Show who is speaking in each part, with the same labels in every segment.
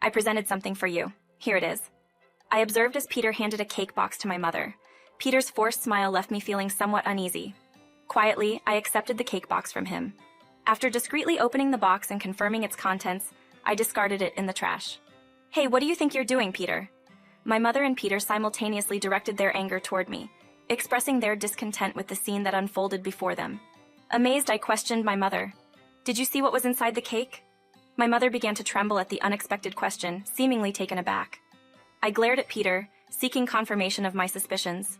Speaker 1: I presented something for you. Here it is. I observed as Peter handed a cake box to my mother. Peter's forced smile left me feeling somewhat uneasy. Quietly, I accepted the cake box from him. After discreetly opening the box and confirming its contents, I discarded it in the trash. Hey, what do you think you're doing, Peter? My mother and Peter simultaneously directed their anger toward me, expressing their discontent with the scene that unfolded before them. Amazed, I questioned my mother. Did you see what was inside the cake? My mother began to tremble at the unexpected question, seemingly taken aback. I glared at Peter, seeking confirmation of my suspicions.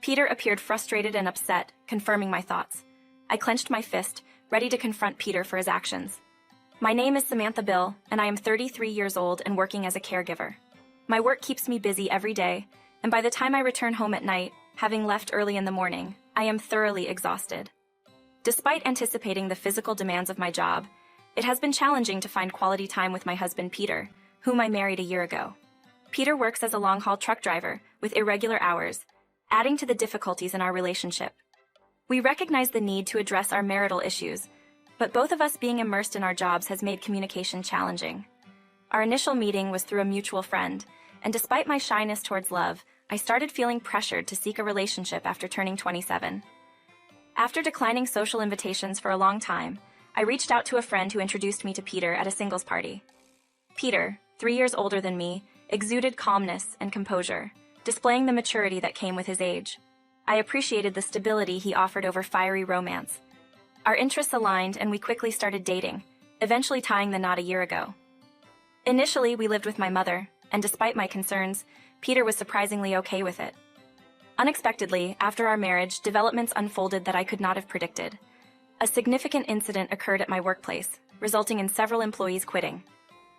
Speaker 1: Peter appeared frustrated and upset, confirming my thoughts. I clenched my fist, ready to confront Peter for his actions. My name is Samantha Bill, and I am 33 years old and working as a caregiver. My work keeps me busy every day, and by the time I return home at night, having left early in the morning, I am thoroughly exhausted. Despite anticipating the physical demands of my job, it has been challenging to find quality time with my husband Peter, whom I married a year ago. Peter works as a long-haul truck driver, with irregular hours, adding to the difficulties in our relationship. We recognize the need to address our marital issues, but both of us being immersed in our jobs has made communication challenging. Our initial meeting was through a mutual friend, and despite my shyness towards love, I started feeling pressured to seek a relationship after turning 27. After declining social invitations for a long time, I reached out to a friend who introduced me to Peter at a singles party. Peter, 3 years older than me, exuded calmness and composure, displaying the maturity that came with his age. I appreciated the stability he offered over fiery romance. Our interests aligned and we quickly started dating, eventually tying the knot a year ago. Initially, we lived with my mother, and despite my concerns, Peter was surprisingly okay with it. Unexpectedly, after our marriage, developments unfolded that I could not have predicted. A significant incident occurred at my workplace, resulting in several employees quitting.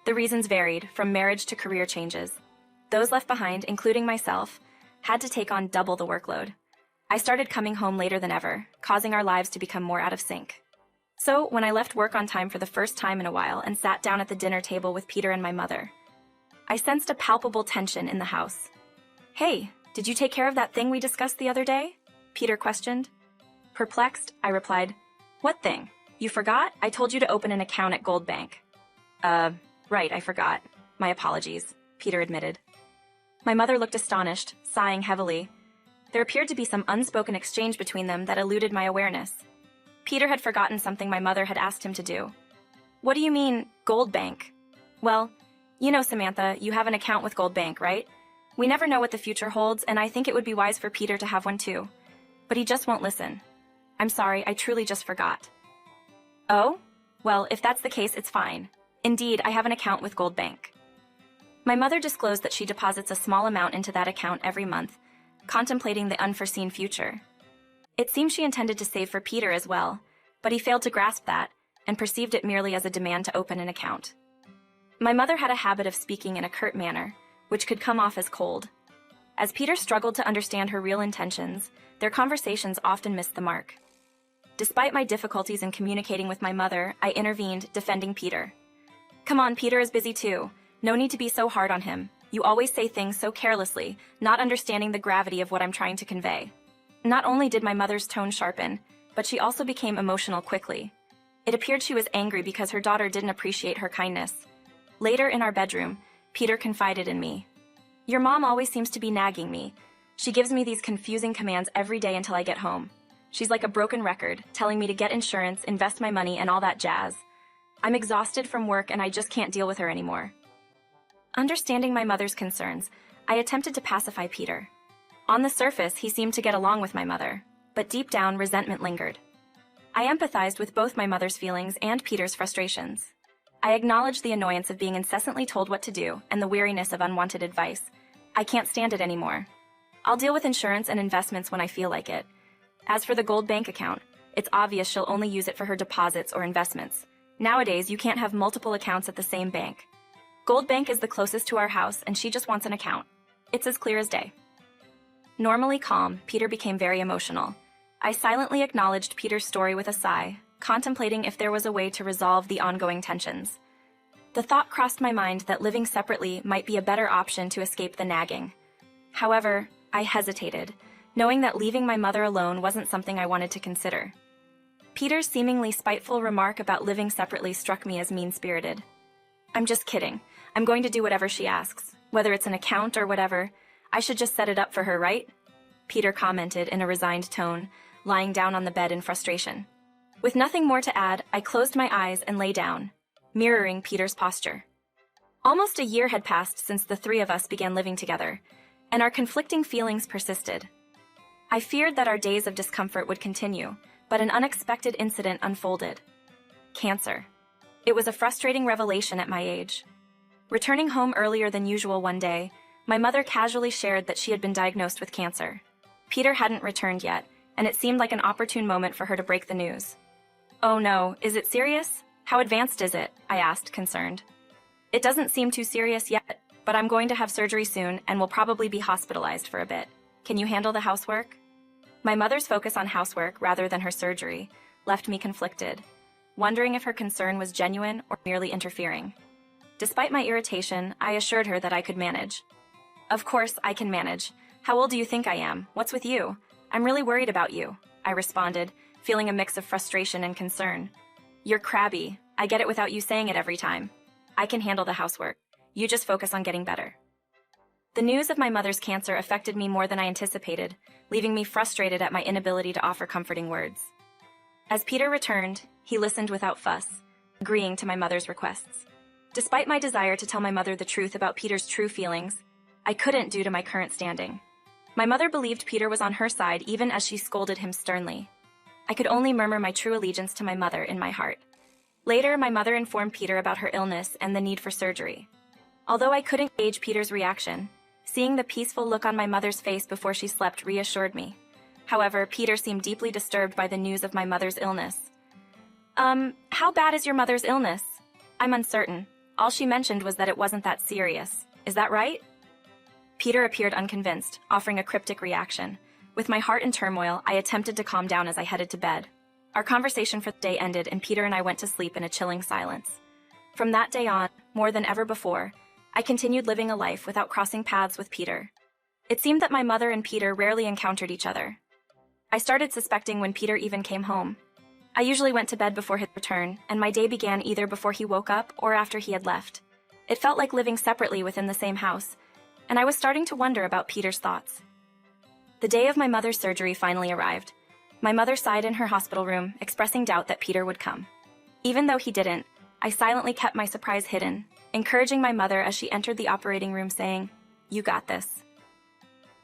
Speaker 1: The reasons varied, from marriage to career changes. Those left behind, including myself, had to take on double the workload. I started coming home later than ever, causing our lives to become more out of sync. So, when I left work on time for the first time in a while and sat down at the dinner table with Peter and my mother, I sensed a palpable tension in the house. Hey, did you take care of that thing we discussed the other day? Peter questioned. Perplexed, I replied, What thing? You forgot? I told you to open an account at Gold Bank. Right, I forgot. My apologies, Peter admitted. My mother looked astonished, sighing heavily. There appeared to be some unspoken exchange between them that eluded my awareness. Peter had forgotten something my mother had asked him to do. What do you mean, Gold Bank? Well, you know, Samantha, you have an account with Gold Bank, right? We never know what the future holds, and I think it would be wise for Peter to have one too. But he just won't listen. I'm sorry, I truly just forgot. Oh? Well, if that's the case, it's fine. Indeed, I have an account with Gold Bank. My mother disclosed that she deposits a small amount into that account every month, contemplating the unforeseen future. It seemed she intended to save for Peter as well, but he failed to grasp that, and perceived it merely as a demand to open an account. My mother had a habit of speaking in a curt manner, which could come off as cold. As Peter struggled to understand her real intentions, their conversations often missed the mark. Despite my difficulties in communicating with my mother, I intervened, defending Peter. Come on, Peter is busy too. No need to be so hard on him. You always say things so carelessly, not understanding the gravity of what I'm trying to convey. Not only did my mother's tone sharpen, but she also became emotional quickly. It appeared she was angry because her daughter didn't appreciate her kindness. Later in our bedroom, Peter confided in me. Your mom always seems to be nagging me. She gives me these confusing commands every day until I get home. She's like a broken record, telling me to get insurance, invest my money, and all that jazz. I'm exhausted from work and I just can't deal with her anymore. Understanding my mother's concerns, I attempted to pacify Peter. On the surface, he seemed to get along with my mother, but deep down, resentment lingered. I empathized with both my mother's feelings and Peter's frustrations. I acknowledged the annoyance of being incessantly told what to do and the weariness of unwanted advice. I can't stand it anymore. I'll deal with insurance and investments when I feel like it. As for the Gold Bank account, it's obvious she'll only use it for her deposits or investments. Nowadays, you can't have multiple accounts at the same bank. Gold Bank is the closest to our house and she just wants an account. It's as clear as day. Normally calm, Peter became very emotional. I silently acknowledged Peter's story with a sigh, contemplating if there was a way to resolve the ongoing tensions. The thought crossed my mind that living separately might be a better option to escape the nagging. However, I hesitated, knowing that leaving my mother alone wasn't something I wanted to consider. Peter's seemingly spiteful remark about living separately struck me as mean-spirited. I'm just kidding. I'm going to do whatever she asks, whether it's an account or whatever. I should just set it up for her, right? Peter commented in a resigned tone, lying down on the bed in frustration. With nothing more to add, I closed my eyes and lay down, mirroring Peter's posture. Almost a year had passed since the three of us began living together, and our conflicting feelings persisted. I feared that our days of discomfort would continue, but an unexpected incident unfolded. Cancer. It was a frustrating revelation at my age. Returning home earlier than usual one day, my mother casually shared that she had been diagnosed with cancer. Peter hadn't returned yet, and it seemed like an opportune moment for her to break the news. "Oh no, is it serious? How advanced is it?" I asked, concerned. "It doesn't seem too serious yet, but I'm going to have surgery soon and will probably be hospitalized for a bit. Can you handle the housework?" My mother's focus on housework rather than her surgery left me conflicted, wondering if her concern was genuine or merely interfering. Despite my irritation, I assured her that I could manage. "Of course, I can manage. How old do you think I am? What's with you? I'm really worried about you," I responded, feeling a mix of frustration and concern. "You're crabby. I get it without you saying it every time. I can handle the housework. You just focus on getting better." The news of my mother's cancer affected me more than I anticipated, leaving me frustrated at my inability to offer comforting words. As Peter returned, he listened without fuss, agreeing to my mother's requests. Despite my desire to tell my mother the truth about Peter's true feelings, I couldn't due to my current standing. My mother believed Peter was on her side even as she scolded him sternly. I could only murmur my true allegiance to my mother in my heart. Later, my mother informed Peter about her illness and the need for surgery. Although I couldn't gauge Peter's reaction, seeing the peaceful look on my mother's face before she slept reassured me. However, Peter seemed deeply disturbed by the news of my mother's illness. How bad is your mother's illness?" "I'm uncertain. All she mentioned was that it wasn't that serious. Is that right?" Peter appeared unconvinced, offering a cryptic reaction. With my heart in turmoil, I attempted to calm down as I headed to bed. Our conversation for the day ended and Peter and I went to sleep in a chilling silence. From that day on, more than ever before, I continued living a life without crossing paths with Peter. It seemed that my mother and Peter rarely encountered each other. I started suspecting when Peter even came home. I usually went to bed before his return, and my day began either before he woke up or after he had left. It felt like living separately within the same house, and I was starting to wonder about Peter's thoughts. The day of my mother's surgery finally arrived. My mother sighed in her hospital room, expressing doubt that Peter would come. Even though he didn't, I silently kept my surprise hidden, encouraging my mother as she entered the operating room saying, "You got this."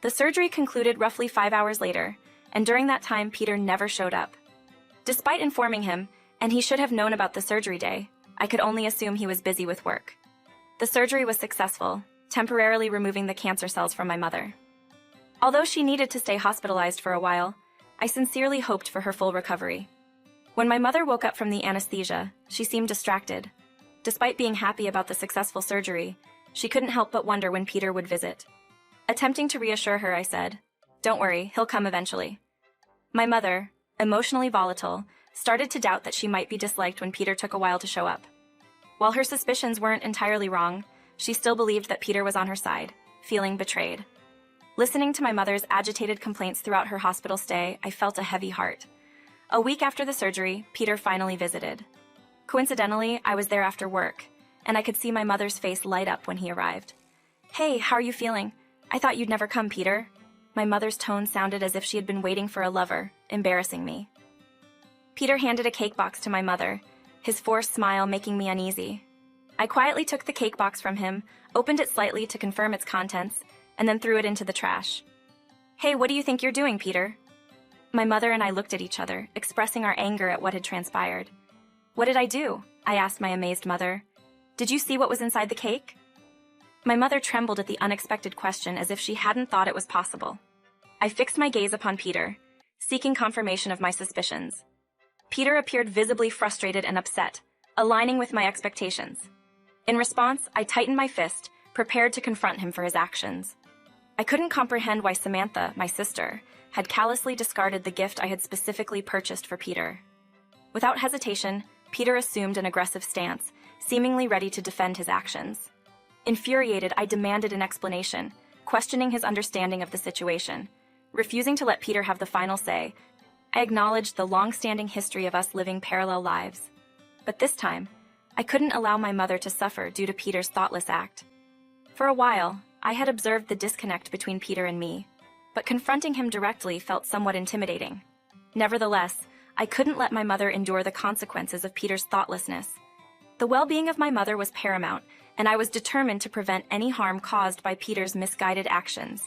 Speaker 1: The surgery concluded roughly 5 hours later, and during that time Peter never showed up. Despite informing him, and he should have known about the surgery day, I could only assume he was busy with work. The surgery was successful, temporarily removing the cancer cells from my mother. Although she needed to stay hospitalized for a while, I sincerely hoped for her full recovery. When my mother woke up from the anesthesia, she seemed distracted. Despite being happy about the successful surgery, she couldn't help but wonder when Peter would visit. Attempting to reassure her, I said, "Don't worry, he'll come eventually." My mother, emotionally volatile, started to doubt that she might be disliked when Peter took a while to show up. While her suspicions weren't entirely wrong, she still believed that Peter was on her side, feeling betrayed. Listening to my mother's agitated complaints throughout her hospital stay, I felt a heavy heart. A week after the surgery, Peter finally visited. Coincidentally, I was there after work, and I could see my mother's face light up when he arrived. "Hey, how are you feeling? I thought you'd never come, Peter." My mother's tone sounded as if she had been waiting for a lover, embarrassing me. Peter handed a cake box to my mother, his forced smile making me uneasy. I quietly took the cake box from him, opened it slightly to confirm its contents, and then threw it into the trash. "Hey, what do you think you're doing, Peter?" My mother and I looked at each other, expressing our anger at what had transpired. "What did I do?" I asked my amazed mother. "Did you see what was inside the cake?" My mother trembled at the unexpected question as if she hadn't thought it was possible. I fixed my gaze upon Peter, seeking confirmation of my suspicions. Peter appeared visibly frustrated and upset, aligning with my expectations. In response, I tightened my fist, prepared to confront him for his actions. I couldn't comprehend why Samantha, my sister, had callously discarded the gift I had specifically purchased for Peter. Without hesitation, Peter assumed an aggressive stance, seemingly ready to defend his actions. Infuriated, I demanded an explanation, questioning his understanding of the situation. Refusing to let Peter have the final say, I acknowledged the long-standing history of us living parallel lives. But this time, I couldn't allow my mother to suffer due to Peter's thoughtless act. For a while, I had observed the disconnect between Peter and me, but confronting him directly felt somewhat intimidating. Nevertheless, I couldn't let my mother endure the consequences of Peter's thoughtlessness. The well-being of my mother was paramount, and I was determined to prevent any harm caused by Peter's misguided actions.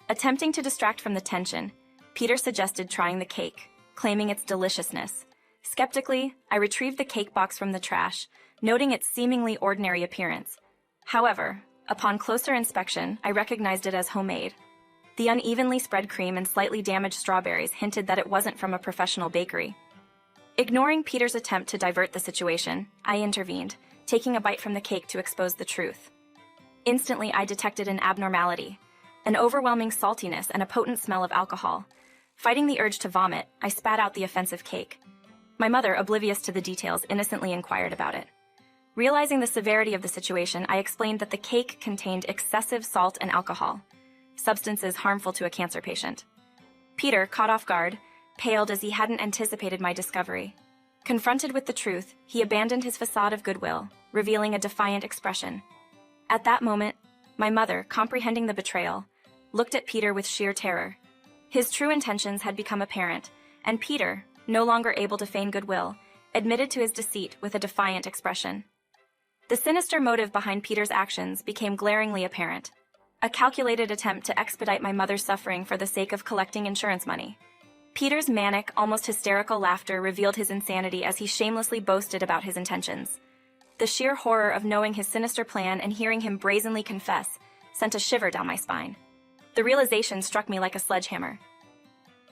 Speaker 1: Attempting to distract from the tension, Peter suggested trying the cake, claiming its deliciousness. Skeptically, I retrieved the cake box from the trash, noting its seemingly ordinary appearance. However, upon closer inspection, I recognized it as homemade. The unevenly spread cream and slightly damaged strawberries hinted that it wasn't from a professional bakery. Ignoring Peter's attempt to divert the situation, I intervened, taking a bite from the cake to expose the truth. Instantly, I detected an abnormality, an overwhelming saltiness and a potent smell of alcohol. Fighting the urge to vomit, I spat out the offensive cake. My mother, oblivious to the details, innocently inquired about it. Realizing the severity of the situation, I explained that the cake contained excessive salt and alcohol, substances harmful to a cancer patient. Peter, caught off guard, paled as he hadn't anticipated my discovery. Confronted with the truth, he abandoned his facade of goodwill, revealing a defiant expression. At that moment, my mother, comprehending the betrayal, looked at Peter with sheer terror. His true intentions had become apparent, and Peter, no longer able to feign goodwill, admitted to his deceit with a defiant expression. The sinister motive behind Peter's actions became glaringly apparent. A calculated attempt to expedite my mother's suffering for the sake of collecting insurance money. Peter's manic, almost hysterical laughter revealed his insanity as he shamelessly boasted about his intentions. The sheer horror of knowing his sinister plan and hearing him brazenly confess sent a shiver down my spine. The realization struck me like a sledgehammer.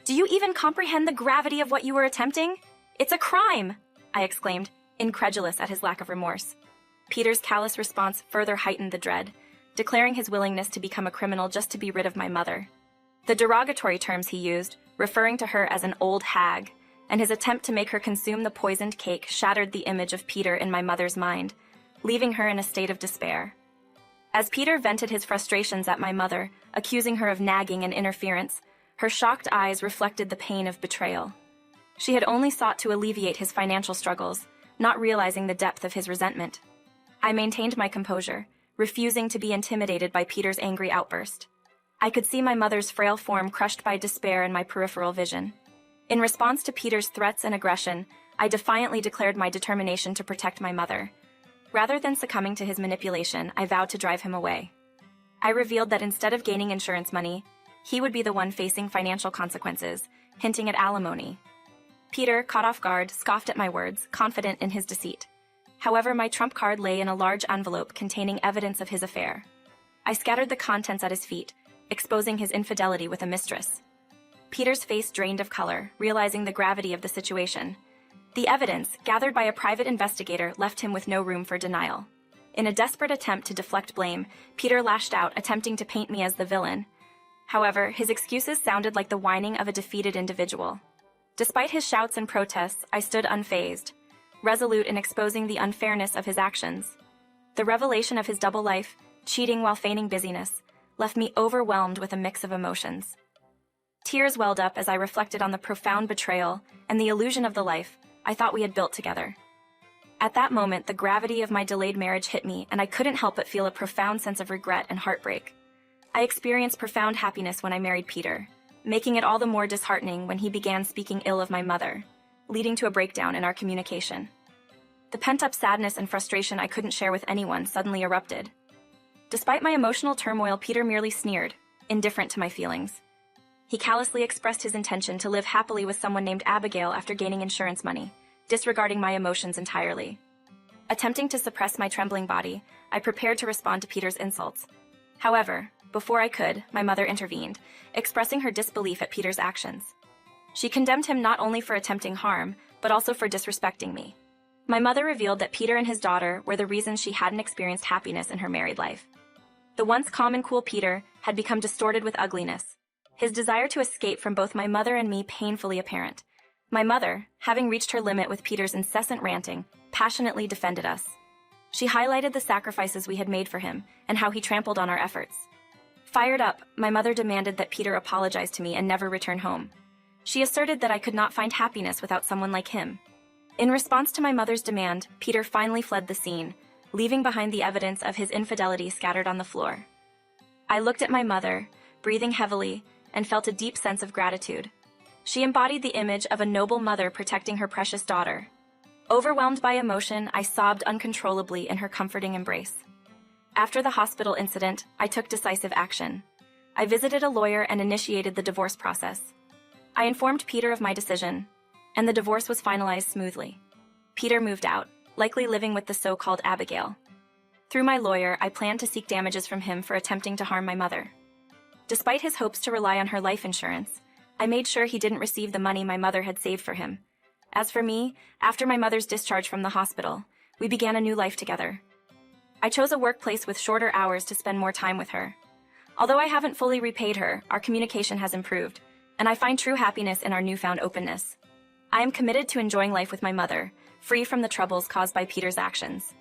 Speaker 1: "Do you even comprehend the gravity of what you were attempting? It's a crime!" I exclaimed, incredulous at his lack of remorse. Peter's callous response further heightened the dread, declaring his willingness to become a criminal just to be rid of my mother. The derogatory terms he used, referring to her as an old hag, and his attempt to make her consume the poisoned cake shattered the image of Peter in my mother's mind, leaving her in a state of despair. As Peter vented his frustrations at my mother, accusing her of nagging and interference, her shocked eyes reflected the pain of betrayal. She had only sought to alleviate his financial struggles, not realizing the depth of his resentment. I maintained my composure, refusing to be intimidated by Peter's angry outburst. I could see my mother's frail form crushed by despair in my peripheral vision. In response to Peter's threats and aggression, I defiantly declared my determination to protect my mother. Rather than succumbing to his manipulation, I vowed to drive him away. I revealed that instead of gaining insurance money, he would be the one facing financial consequences, hinting at alimony. Peter, caught off guard, scoffed at my words, confident in his deceit. However, my trump card lay in a large envelope containing evidence of his affair. I scattered the contents at his feet, exposing his infidelity with a mistress. Peter's face drained of color, realizing the gravity of the situation. The evidence, gathered by a private investigator, left him with no room for denial. In a desperate attempt to deflect blame, Peter lashed out, attempting to paint me as the villain. However, his excuses sounded like the whining of a defeated individual. Despite his shouts and protests, I stood unfazed, resolute in exposing the unfairness of his actions. The revelation of his double life, cheating while feigning busyness, left me overwhelmed with a mix of emotions. Tears welled up as I reflected on the profound betrayal and the illusion of the life I thought we had built together. At that moment, the gravity of my delayed marriage hit me, and I couldn't help but feel a profound sense of regret and heartbreak. I experienced profound happiness when I married Peter, making it all the more disheartening when he began speaking ill of my mother, leading to a breakdown in our communication. The pent-up sadness and frustration I couldn't share with anyone suddenly erupted. Despite my emotional turmoil, Peter merely sneered, indifferent to my feelings. He callously expressed his intention to live happily with someone named Abigail after gaining insurance money, disregarding my emotions entirely. Attempting to suppress my trembling body, I prepared to respond to Peter's insults. However, before I could, my mother intervened, expressing her disbelief at Peter's actions. She condemned him not only for attempting harm, but also for disrespecting me. My mother revealed that Peter and his daughter were the reasons she hadn't experienced happiness in her married life. The once calm and cool Peter had become distorted with ugliness, his desire to escape from both my mother and me painfully apparent. My mother, having reached her limit with Peter's incessant ranting, passionately defended us. She highlighted the sacrifices we had made for him and how he trampled on our efforts. Fired up, my mother demanded that Peter apologize to me and never return home. She asserted that I could not find happiness without someone like him. In response to my mother's demand, Peter finally fled the scene, leaving behind the evidence of his infidelity scattered on the floor. I looked at my mother, breathing heavily, and felt a deep sense of gratitude. She embodied the image of a noble mother protecting her precious daughter. Overwhelmed by emotion, I sobbed uncontrollably in her comforting embrace. After the hospital incident, I took decisive action. I visited a lawyer and initiated the divorce process. I informed Peter of my decision, and the divorce was finalized smoothly. Peter moved out, likely living with the so-called Abigail. Through my lawyer, I planned to seek damages from him for attempting to harm my mother. Despite his hopes to rely on her life insurance, I made sure he didn't receive the money my mother had saved for him. As for me, after my mother's discharge from the hospital, we began a new life together. I chose a workplace with shorter hours to spend more time with her. Although I haven't fully repaid her, our communication has improved, and I find true happiness in our newfound openness. I am committed to enjoying life with my mother, free from the troubles caused by Peter's actions.